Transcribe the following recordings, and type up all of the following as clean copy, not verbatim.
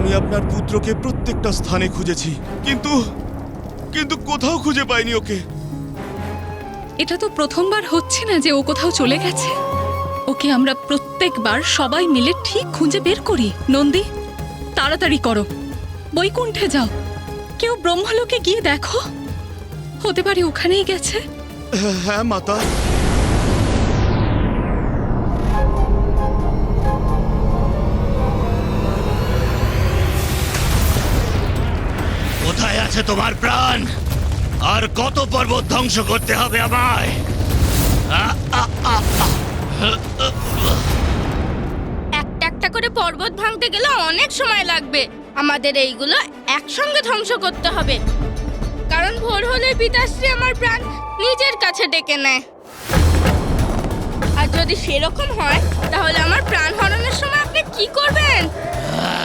আমি আপনার পুত্রকে প্রত্যেকটা স্থানে খুঁজেছি, কিন্তু কিন্তু কোথাও খুঁজে পাইনি ওকে। এটা তো প্রথমবার হচ্ছে না যে ও কোথাও চলে গেছে। ওকে আমরা প্রত্যেকবার সবাই মিলে ঠিক খুঁজে বের করি। নন্দী, তাড়াতাড়ি করো, বৈকুণ্ঠে যাও, কেউ ব্রহ্মলোকে গিয়ে দেখো, হতে পারে ওখানেই গেছে। হ্যাঁ মাতা। কোথায় আছে তোমার প্রাণ? আর কত পর্বত ধ্বংস করতে হবে আমায়? একটা একটা করে পর্বত ভাঙতে গেলে অনেক সময় লাগবে। আমাদের এইগুলো একসঙ্গে ধ্বংস করতে হবে, কারণ ভোর হলে পিতাশ্রী আমার প্রাণ নিজের কাছে ডেকে নেয়। আর যদি সেরকম হয় তাহলে আমার প্রাণ হরণের সময় আপনি কি করবেন?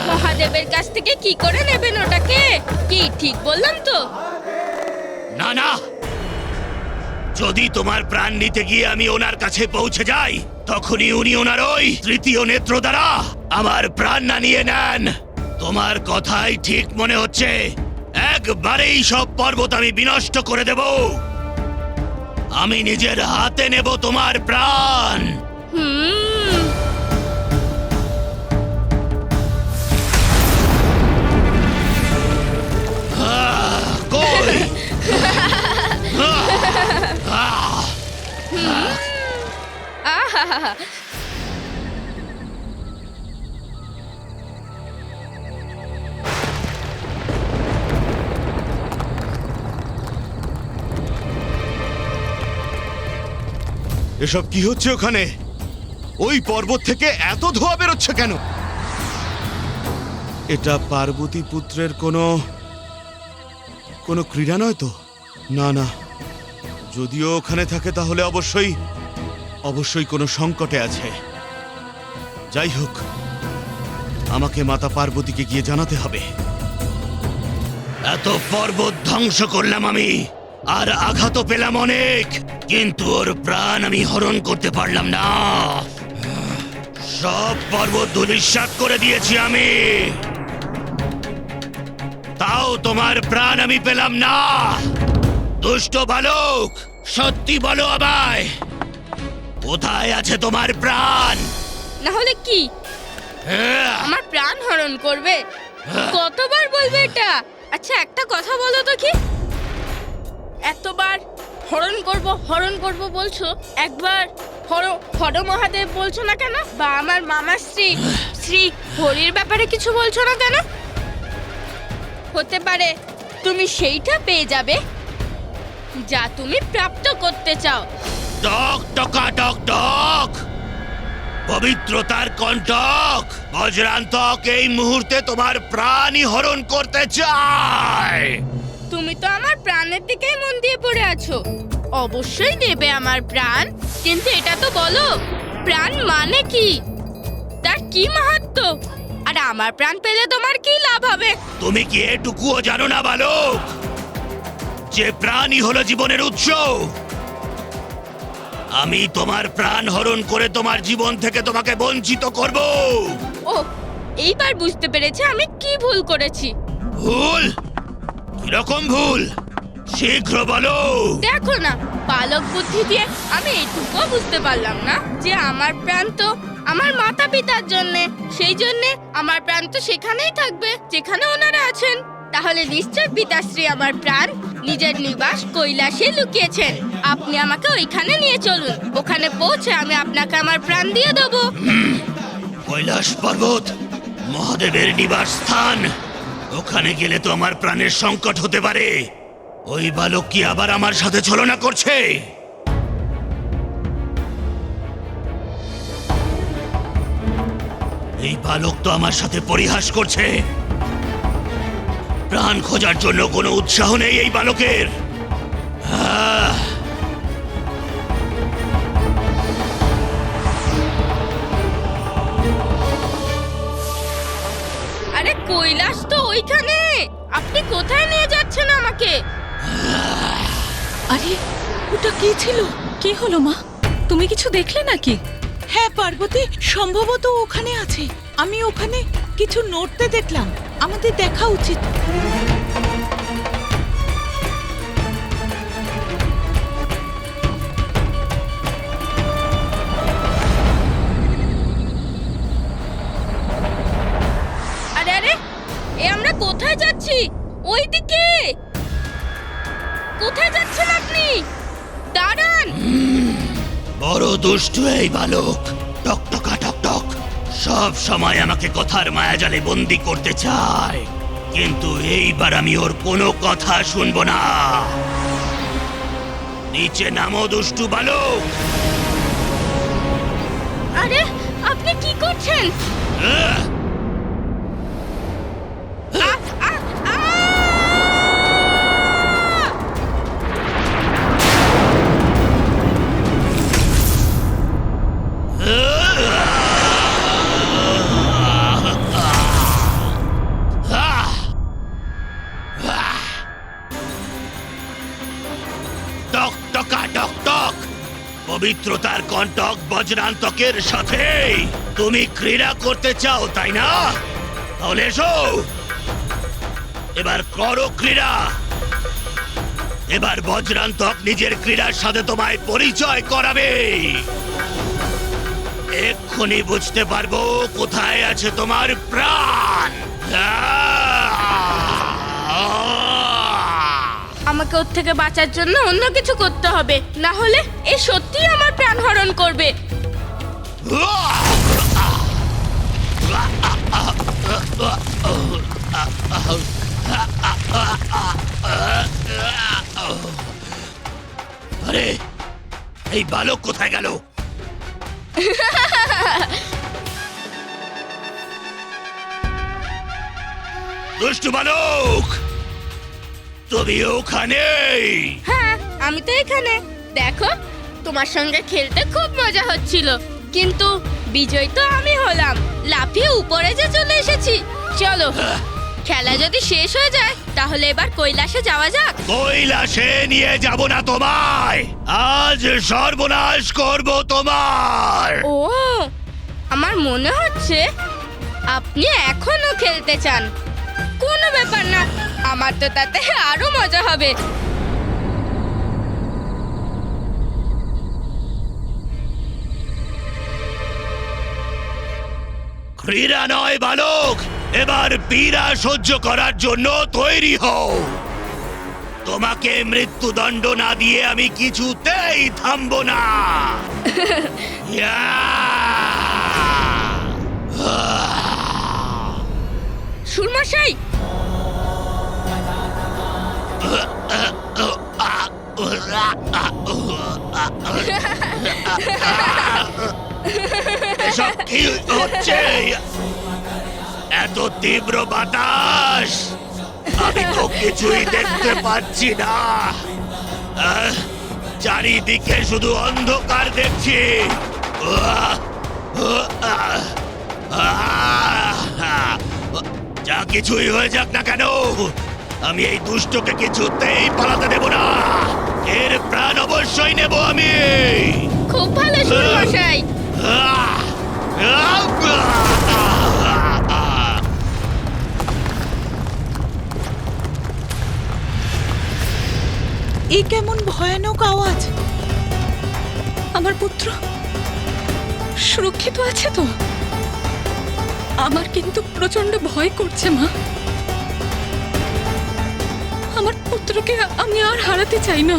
মহাদেবের কাছ থেকে কি করে নেবেন ওটাকে? কি ঠিক বললাম তো? না না, যদি তোমার প্রাণ নিতে গিয়ে আমি ওনার কাছে পৌঁছে যাই, তখনই উনি ওনার ওই তৃতীয় নেত্র দ্বারা আমার প্রাণ না নিয়ে নেন। তোমার কথাই ঠিক মনে হচ্ছে। একবারেই সব পর্বত আমি বিনষ্ট করে দেব। আমি নিজের হাতে নেব তোমার প্রাণ। কই? আহা, এসব কি হচ্ছে ওখানে? ওই পর্বত থেকে এত ধোঁয়া বেরোচ্ছে কেন? এটা পার্বতী পুত্রের কোনো ক্রীড়া নয় তো? না না, যদিও ওখানে থাকে তাহলে অবশ্যই কোনো সংকটে আছে। যাই হোক, আমাকে মাতা পার্বতীকে গিয়ে জানাতে হবে। এত পর্বত ধ্বংস করলাম আমি, আর আঘাতও পেলাম অনেক, কিন্তু ওর প্রাণ আমি হরণ করতে পারলাম না। সব পর্বত ধূলিসাৎ করে দিয়েছি আমি, তাও তোমার প্রাণ আমি পেলাম না। দুষ্ট বালক, সত্যি বলো আমায়, কোথায় আছে তোমার প্রাণ? না হলে কি আমার প্রাণ হরণ করবে? কতবার বলবে এটা? আচ্ছা একটা কথা বলো তো, কি এতবার হরণ করব বলছো, একবার হর মহাদেব বলছো না কেন? বা আমার মামা শ্রী হরির ব্যাপারে কিছু বলছো না কেন? হতে পারে তুমি সেইটা পেয়ে যাবে যা তুমি প্রাপ্ত করতে চাও। টক টকা টক টক, পবিত্রতার কণ্টক বজ্রান্তক এই মুহূর্তে তোমার প্রাণই হরণ করতে চায়। তুমি তো আমার প্রাণের দিকেই মন দিয়ে পড়ে আছো। অবশ্যই নেবে আমার প্রাণ, কিন্তু এটা তো বলো প্রাণ মানে কি, তার কি মাহাত্ম্য, আর আমার প্রাণ পেলে তোমার কি লাভ হবে? তুমি কি এটুকুও জানো না বালক, যে প্রাণই হলো জীবনের উৎস? আমি তোমার প্রাণ হরণ করে তোমার জীবন থেকে তোমাকে বঞ্চিত করব। ও, এইবার বুঝতে পেরেছি আমি কি ভুল করেছি। ভুল? কিরকম ভুল? শীঘ্র বলো। দেখো না, বালক বুদ্ধি দিয়ে আমি এইটুকুও বুঝতে পারলাম না যে আমার প্রাণ তো আমার মাতা পিতার জন্যে, সেই জন্যে আমার প্রাণ তো সেখানেই থাকবে যেখানে ওনারা আছেন। তাহলে নিশ্চয় পিতাশ্রী আমার প্রাণ নিজের নিবাস কৈলাসে লুকিয়েছেন। আপনি আমাকে ওইখানে নিয়ে চলুন, ওখানে পৌঁছে আমি আপনাকে আমার প্রাণ দিয়ে দেবো। কৈলাস পর্বত মহাদেবের নিবাস স্থান, ওখানে গেলে তো আমার প্রাণের সংকট হতে পারে। ওই বালক কি আবার আমার সাথে ছলনা করছে? এই বালক তো আমার সাথে পরিহাস করছে। প্রাণ খোঁজার জন্য কোনো উৎসাহ নেই এই বালকের। আরে কৈলাস তো ওইখানে, আপনি কোথায় নিয়ে যাচ্ছেন আমাকে? আরে ওটা কি ছিল? কি হলো মা, তুমি কিছু দেখলে নাকি? হ্যাঁ পার্বতী, সম্ভবত ওখানে আছে। আমি ওখানে কিছু নড়তে দেখলাম। আমাদের দেখা উচিত। আরে আরে, এ আমরা কোথায় যাচ্ছি? ওইদিকে। কোথায় যাচ্ছেন আপনি? দাঁড়ান। বড় দুষ্টু এই বালক, টকটকা টকটক, সব সময় আমাকে কথার মায়াজালে বন্দি করতে চায়, কিন্তু এইবার আমি ওর কোনো কথা শুনবো না। নিচে নামো দুষ্টু বালক। আরে আপনি কি করছেন? আহ! আহ, আহ, আহ! টকটকা টকটক, পবিত্রতার কণ্টক বজ্রান্তকের সাথে তুমি ক্রীড়া করতে চাও, তাই না? তাহলে এসো, এবার করো ক্রীড়া। এবার বজ্রান্তক নিজের ক্রীড়ার সাথে তোমায় পরিচয় করাবে। এক্ষুনি বুঝতে পারবো কোথায় আছে তোমার প্রাণ। আমাকে ওর থেকে বাঁচার জন্য অন্য কিছু করতে হবে, না হলে এ সত্যিই আমার প্রাণ হরণ করবে। আরে, এই বালক কোথায় গেল? দুষ্টু বালক, তুমি ওখানে? হ্যাঁ, আমি তো এখানে। দেখো, তোমার সঙ্গে খেলতে খুব মজা হচ্ছিল, কিন্তু বিজয় তো আমি হলাম। লাফিয়ে উপরে যে চলে এসেছি। চলো, খেলা যদি শেষ হয়ে যায় তাহলে এবার কৈলাসে যাওয়া যাক। কৈলাসে নিয়ে যাব না তোমায়, আজ সর্বনাশ করব তোমার। ও, আমার মনে হচ্ছে আপনি এখনো খেলতে চান। কোনো ব্যাপার না, আমার তো তাতে আরো মজা হবে। ক্রীড়া নয় বালক, এবার পীড়া সহ্য করার জন্য তৈরি হও। তোমাকে মৃত্যুদণ্ড না দিয়ে আমি কিছুতেই থামবো না। ইয়া! সুরমশাই, এসব কি হচ্ছে? এত তীব্র বাতাস, আমি তো কিছুই দেখতে পাচ্ছি না। চারিদিকে শুধু অন্ধকার দেখছি। যা কিছুই হয়ে যাক না কেন, আমি এই দুষ্টকে কিছুতেই পালাতে দেব না। এর প্রাণ অবশ্যই নেব আমি। খুব ভালো সুরমশাই। এ কেমন ভয়ানক আওয়াজ! আমার পুত্র সুরক্ষিত আছে তো? আমার কিন্তু প্রচন্ড ভয় করছে মা। আমার পুত্রকে আমি আর হারাতে চাই না।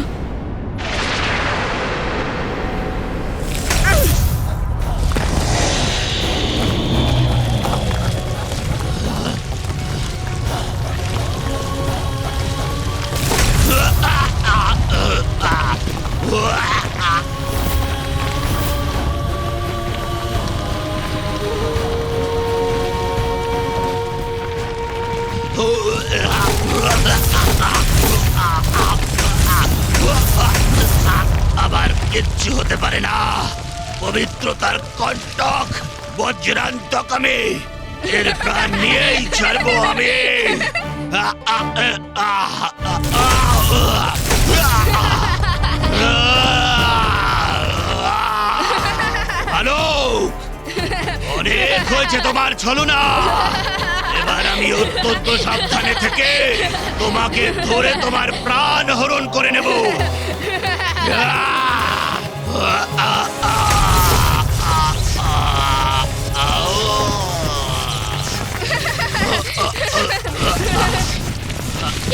আবার কিচ্ছু হতে পারে না। পবিত্রতার কণ্টক বজ্রান্তক আমি, এর প্রাণ নিয়েই ছাড়বো আমি। হ্যালো, অনেক হয়েছে তোমার ছলনা। এবার আমি অত্যন্ত সাবধানে থেকে তোমাকে ধরে তোমার প্রাণ হরণ করে নেব।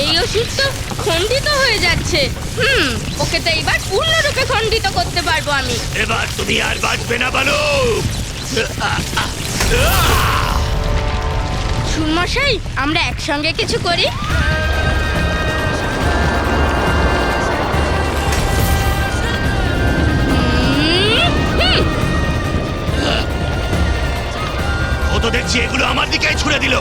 এই ওষুধ তো খণ্ডিত হয়ে যাচ্ছে। ওকে তো এবার পূর্ণরূপে খণ্ডিত করতে পারবো আমি। এবার তুমি আর বাঁচবে না বালক। সুরমশাই, আমরা একসঙ্গে কিছু করি। ও তো দেখছি এগুলো আমার দিকেই ছুড়ে দিল।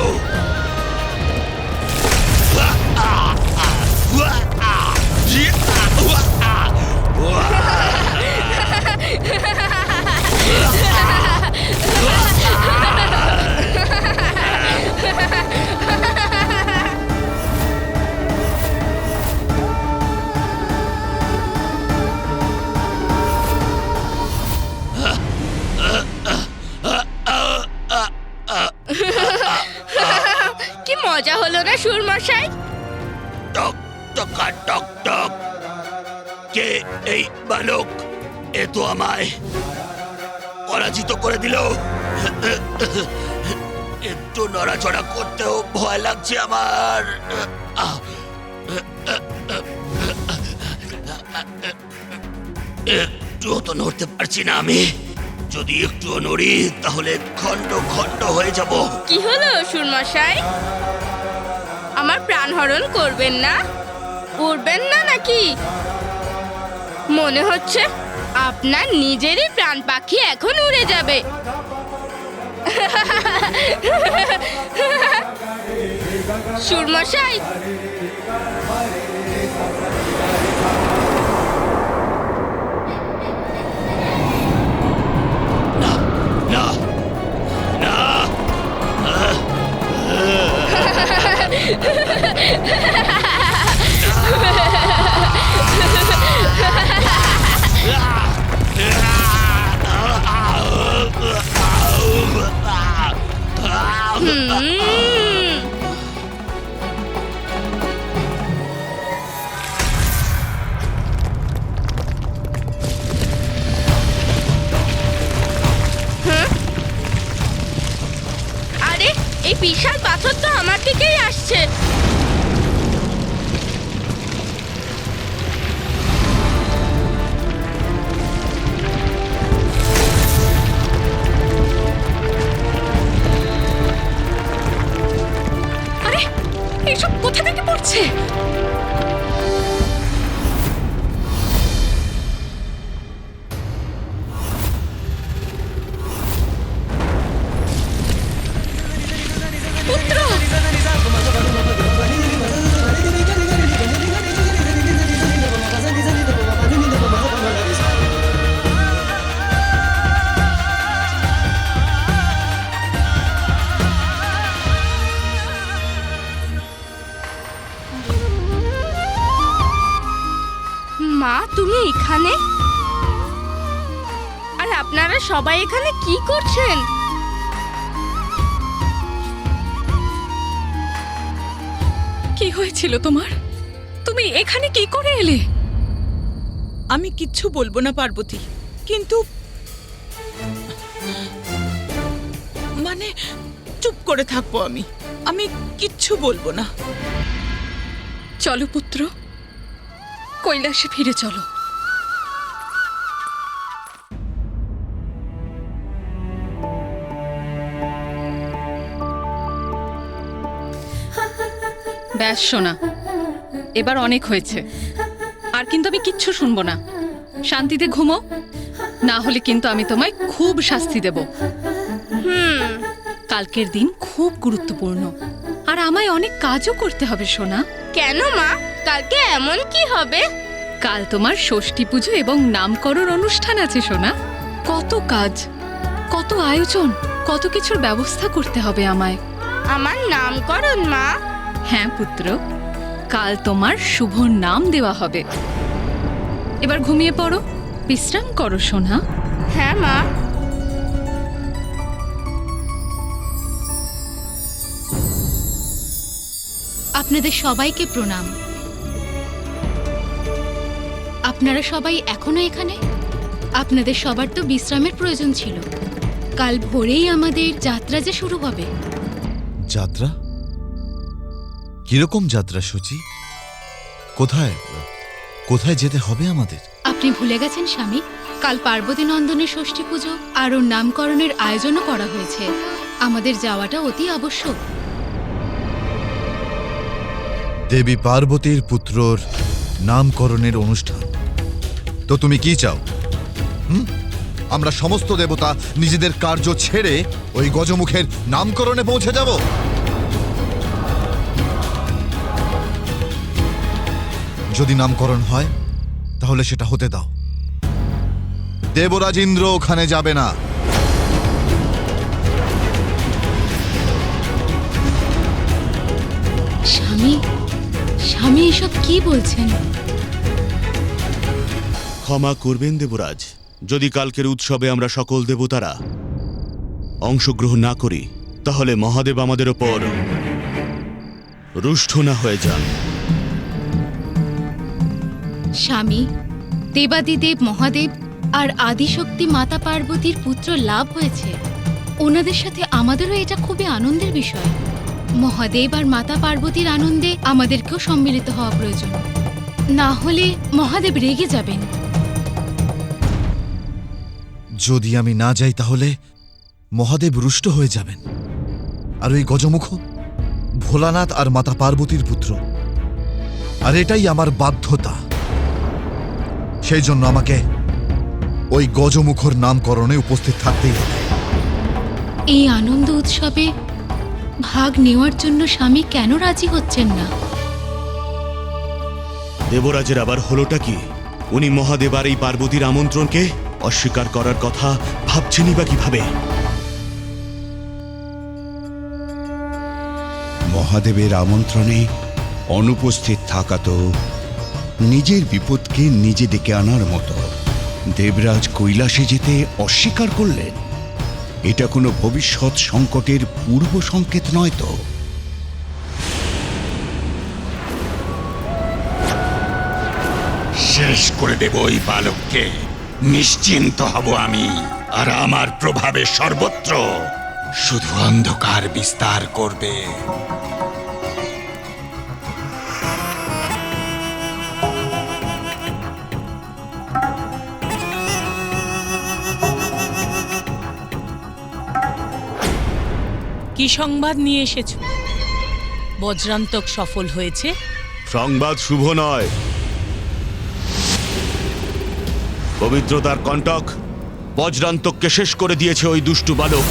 কি মজা হলো না সুরমশাই? টক টকা টক টক। কে এই বালক? এ তো আমায় পরাজিত করে দিল। একটু নড়াচড়া করতেও ভয় লাগছে আমার। একটুও তো নড়তে পারছি না আমি। যদি একটুও নড়ি তাহলে খণ্ড খণ্ড হয়ে যাব। কি হলো সুরমশাই? আমার প্রাণ হরণ করবেন না? উড়বেন না নাকি? মনে হচ্ছে আপনার নিজেরই প্রাণ পাখি এখন উড়ে যাবে। সুরমশাই, না না না। আরে এই বিশাল পাথর তো আমার দিকেই আসছে। আরে এসব কোথা থেকে পড়ছে? পুত্র, মা, তুমি এখানে? আর আপনারা সবাই এখানে কি করছেন? কি হয়েছিল তোমার? তুমি এখানে কি করে এলে? আমি কিচ্ছু বলবো না পার্বতী, কিন্তু মানে চুপ করে থাকবো আমি। আমি কিচ্ছু বলবো না। চলো পুত্র, কৈলাসে ফিরে চলো। ব্যাস শোনা, এবার অনেক হয়েছে। আর কিন্তু আমি কিচ্ছু শুনবো না। শান্তিতে ঘুমো, না হলে কিন্তু আমি তোমায় খুব শাস্তি দেব। কালকের দিন খুব গুরুত্বপূর্ণ, আর আমায় অনেক কাজও করতে হবে সোনা। কেন মা, কালকে এমন কি হবে? কাল তোমার ষষ্ঠী পুজো এবং নামকরণ অনুষ্ঠান আছে সোনা। কত কাজ, কত আয়োজন, কত কিছুর ব্যবস্থা করতে হবে আমায়। আমার নামকরণ মা? হ্যাঁ পুত্র, কাল তোমার শুভ নাম দেওয়া হবে। এবার ঘুমিয়ে পড়ো, বিশ্রাম করো সোনা। হ্যাঁ মা। আপনাদের সবাইকে প্রণাম। আপনারা সবাই এখনো এখানে? আপনাদের সবার তো বিশ্রামের প্রয়োজন ছিল। কাল ভোরেই আমাদের যাত্রা যে শুরু হবে। যাত্রা? কিরকম যাত্রা সূচি? কোথায় কোথায় যেতে হবে আমাদের? আপনি ভুলে গেছেন স্বামী, কাল পার্বতী নন্দনের ষষ্ঠী পুজো আর ওর নামকরণের আয়োজনও করা হয়েছে। আমাদের যাওয়াটা অতি আবশ্যক। দেবী পার্বতীর পুত্রর নামকরণের অনুষ্ঠান। তো তুমি কি চাও? আমরা সমস্ত দেবতা নিজেদের কার্য ছেড়ে ওই গজমুখের নামকরণে পৌঁছে যাব? যদি নামকরণ হয় তাহলে সেটা হতে দাও। দেবরাজ ইন্দ্র ওখানে যাবে না। স্বামী, স্বামী এসব কি বলছেন? ক্ষমা করবেন দেবরাজ, যদি কালকের উৎসবে আমরা সকল দেবতারা অংশগ্রহণ না করি তাহলে মহাদেব আমাদের ওপর রুষ্ট না হয়ে যান। স্বামী, দেবাদিদেব মহাদেব আর আদিশক্তি মাতা পার্বতীর পুত্র লাভ হয়েছে। ওনাদের সাথে আমাদেরও এটা খুবই আনন্দের বিষয়। মহাদেব আর মাতা পার্বতীর আনন্দে আমাদেরকেও সম্মিলিত হওয়া প্রয়োজন, না হলে মহাদেব রেগে যাবেন। যদি আমি না যাই তাহলে মহাদেব রুষ্ট হয়ে যাবেন। আর ওই গজমুখ ভোলানাথ আর মাতা পার্বতীর পুত্র, আর এটাই আমার বাধ্যতা। সেই জন্য আমাকে ওই গজমুখর নামকরণে উপস্থিত থাকতেই হবে। এই আনন্দ উৎসবে ভাগ নেওয়ার জন্য স্বামী কেন রাজি হচ্ছেন না? দেবরাজের আবার হলোটা কি? উনি মহাদেব আর এই পার্বতীর আমন্ত্রণকে অস্বীকার করার কথা ভাবছেনই বা কিভাবে? মহাদেবের আমন্ত্রণে অনুপস্থিত থাকা তো নিজের বিপদকে নিজে ডেকে আনার মতো। দেবরাজ কৈলাসে যেতে অস্বীকার করলেন, এটা কোনো ভবিষ্যৎ সংকটের পূর্ব সংকেত নয় তো? শেষ করে দেব ওই বালককে, নিশ্চিন্ত হব আমি। আর আমার প্রভাবে সর্বত্র শুধু অন্ধকার বিস্তার করবে। কি সংবাদ নিয়ে এসেছো? বজ্রান্তক সফল হয়েছে? সংবাদ শুভ নয়। পবিত্রতার কণ্টক বজ্রান্তককে শেষ করে দিয়েছে ওই দুষ্টু বালক।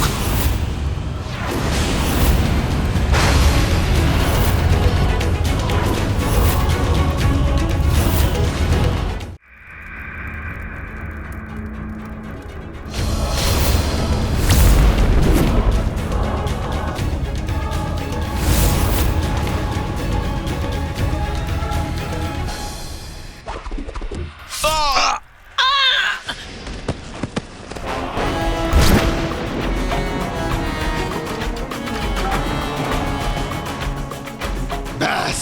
ব্যাস,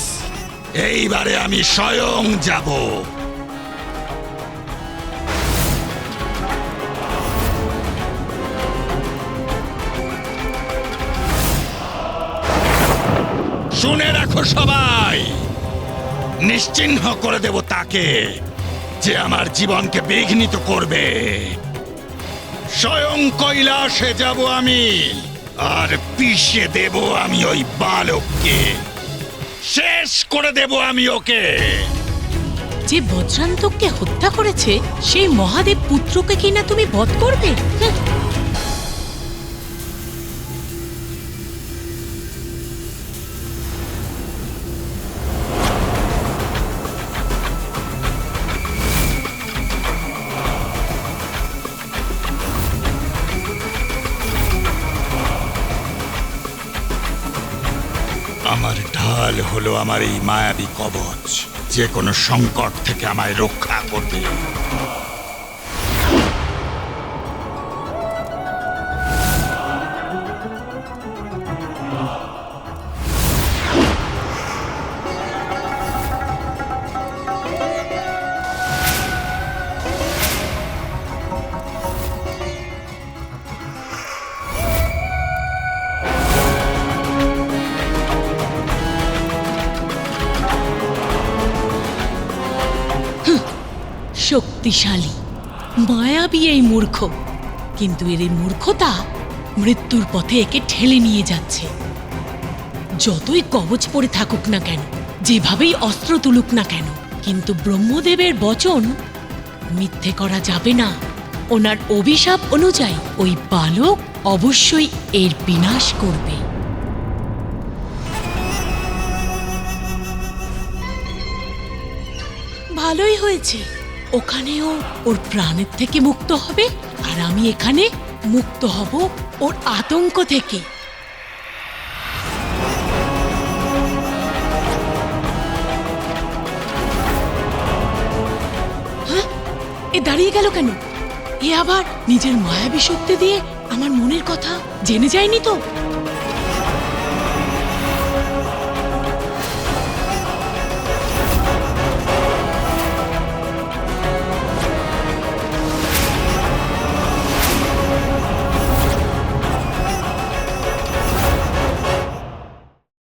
এইবারে আমি স্বয়ং যাব। শুনে রাখো সবাই, নিশ্চিহ্ন করে দেব তাকে যে আমার জীবনকে বিঘ্নিত করবে। স্বয়ং কৈলাসে যাব আমি, আর পিষে দেব আমি ওই বালককে। শেষ করে দেব আমি ওকে। যে বজ্রান্তককে হত্যা করেছে সেই মহাদেব পুত্রকে কিনা তুমি বধ করবে? আমার ঢাল হলো আমার এই মায়াবী কবচ, যে কোনো সংকট থেকে আমায় রক্ষা করবে। শক্তিশালী মায়াবী এই মূর্খ, কিন্তু এর এই মূর্খতা মৃত্যুর পথে একে ঠেলে নিয়ে যাচ্ছে। যতই কবচ পরে থাকুক না কেন, যেভাবেই অস্ত্র তুলুক না কেন, কিন্তু ব্রহ্মদেবের বচন মিথ্যে করা যাবে না। ওনার অভিশাপ অনুযায়ী ওই বালক অবশ্যই এর বিনাশ করবে। ভালোই হয়েছে, ওখানেও ওর প্রাণের থেকে মুক্ত হবে, আর আমি এখানে মুক্ত হব ওর আতঙ্ক থেকে। হ্যাঁ, এ দাঁড়িয়ে গেল কেন? এ আবার নিজের মায়াবী শক্তি দিয়ে আমার মনের কথা জেনে যায়নি তো?